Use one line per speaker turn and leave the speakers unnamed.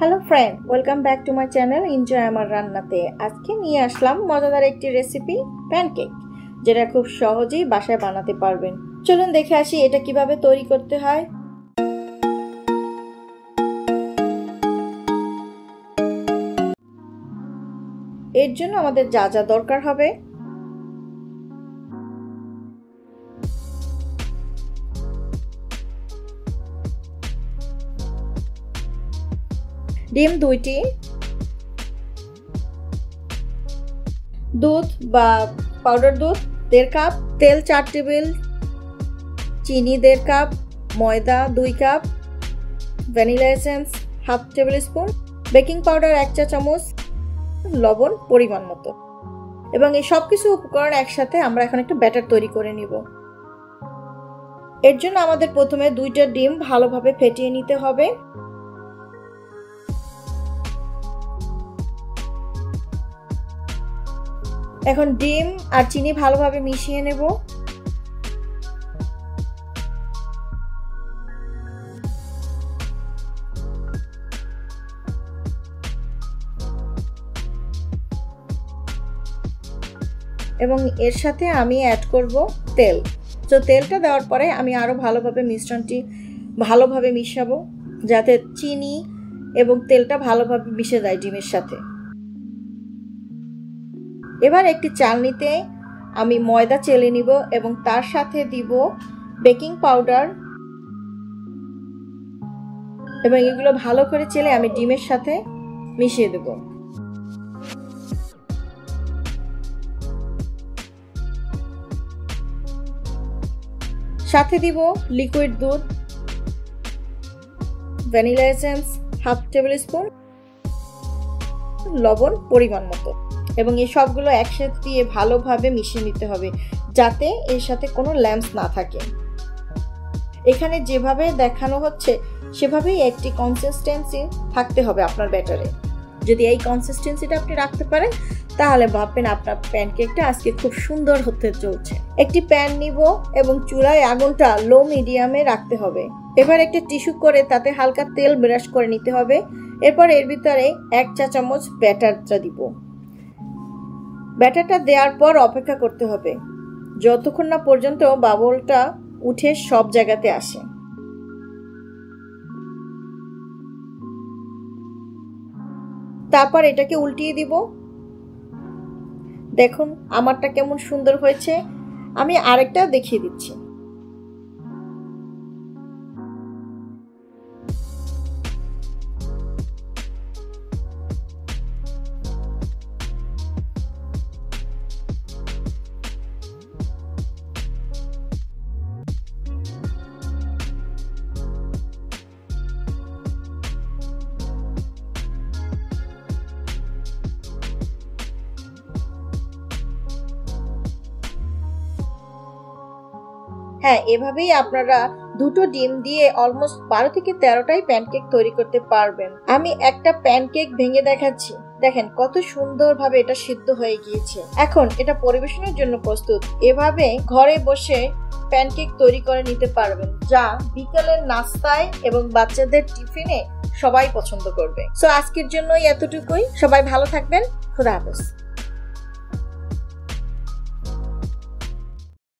Hello friend, welcome back to my channel enjoy আমার রান্নাতে। আজকে নিয়ে আসলাম মজাদার একটি রেসিপি, প্যানকেক, যেটা খুব সহজেই বাসায় বানাতে পারবেন। চলুন দেখে আসি এটা কিভাবে তৈরি করতে হয়। এর জন্য আমাদের যা যা দরকার হবে: ডিম 2টি, দুধ বা পাউডার দুধ 1.5 কাপ, তেল 4 টেবিল, চিনি 1.5 কাপ, ময়দা 2 cup, vanilla essence 1/2 table spoon, baking powder 1 চা চামচ, লবণ পরিমাণ মতো। এবং এই সব কিছু উপকরণ একসাথে আমরা এখন একটা ব্যাটার তৈরি করে নিব। এর জন্য আমাদের প্রথমে 2টা ডিম ভালোভাবে ফেটিয়ে নিতে হবে। এখন ডিম আর চিনি ভালোভাবে মিশিয়ে নেব। এবং এর সাথে আমি অ্যাড করব তেল। তো তেলটা দেওয়ার পরে আমি আরো ভালোভাবে মিশ্রণটি ভালোভাবে মিশাবো, যাতে চিনি এবং তেলটা ভালোভাবে মিশে যায় ডিমের সাথে। এবার একটি চালনিতে আমি ময়দা চেলে নিব এবং তার সাথে দিব বেকিং পাউডার, এবং এগুলো ভালো করে চেলে আমি ডিমের সাথে মিশিয়ে দেব। সাথে দিব লিকুইড দুধ, ভ্যানিলা এসেন্স 1/2 টেবিল স্পুন, লবণ পরিমাণ মতো, এবং এই সবগুলো একসাথে দিয়ে ভালোভাবে মিশিয়ে নিতে হবে, যাতে এর সাথে কোনো ল্যাম্পস না থাকে। এখানে যেভাবে দেখানো হচ্ছে সেভাবেই একটি কনসিস্টেন্সি থাকতে হবে আপনার ব্যাটারে। যদি এই কনসিস্টেন্সিটা আপনি রাখতে পারেন, তাহলে ভাববেন আপনার প্যানকেকটা আজকে খুব সুন্দর হতে চলছে। একটি প্যান নিব এবং চুলায় আগুনটা লো মিডিয়ামে রাখতে হবে। এবার একটা টিস্যু করে তাতে হালকা তেল ব্রাশ করে নিতে হবে। এরপর এর ভিতরে 1 চা চামচ ব্যাটারটা দিব। ব্যাটারটা দেওয়ার পর অপেক্ষা করতে হবে যতক্ষণ না পর্যন্ত বাবলটা উঠে সব জায়গাতে আসে। তারপর এটাকে উল্টিয়ে দিব। দেখুন আমারটা কেমন সুন্দর হয়েছে। আমি আরেকটা দেখিয়ে দিচ্ছি। হ্যাঁ, এভাবেই আপনারা 2টো ডিম দিয়ে অলমোস্ট 12 থেকে 13টাই প্যানকেক তৈরি করতে পারবেন। আমি একটা প্যানকেক ভেঙে দেখাচ্ছি। দেখেন কত সুন্দরভাবে এটা সিদ্ধ হয়ে গিয়েছে। এখন এটা পরিবেশনের জন্য প্রস্তুত। এভাবে ঘরে বসে প্যানকেক তৈরি করে নিতে পারবেন, যা বিকেলের নাস্তায় এবং বাচ্চাদের টিফিনে সবাই পছন্দ করবে। সো আজকের জন্য এতটুকুই। সবাই ভালো থাকবেন। খোদা হাফেজ।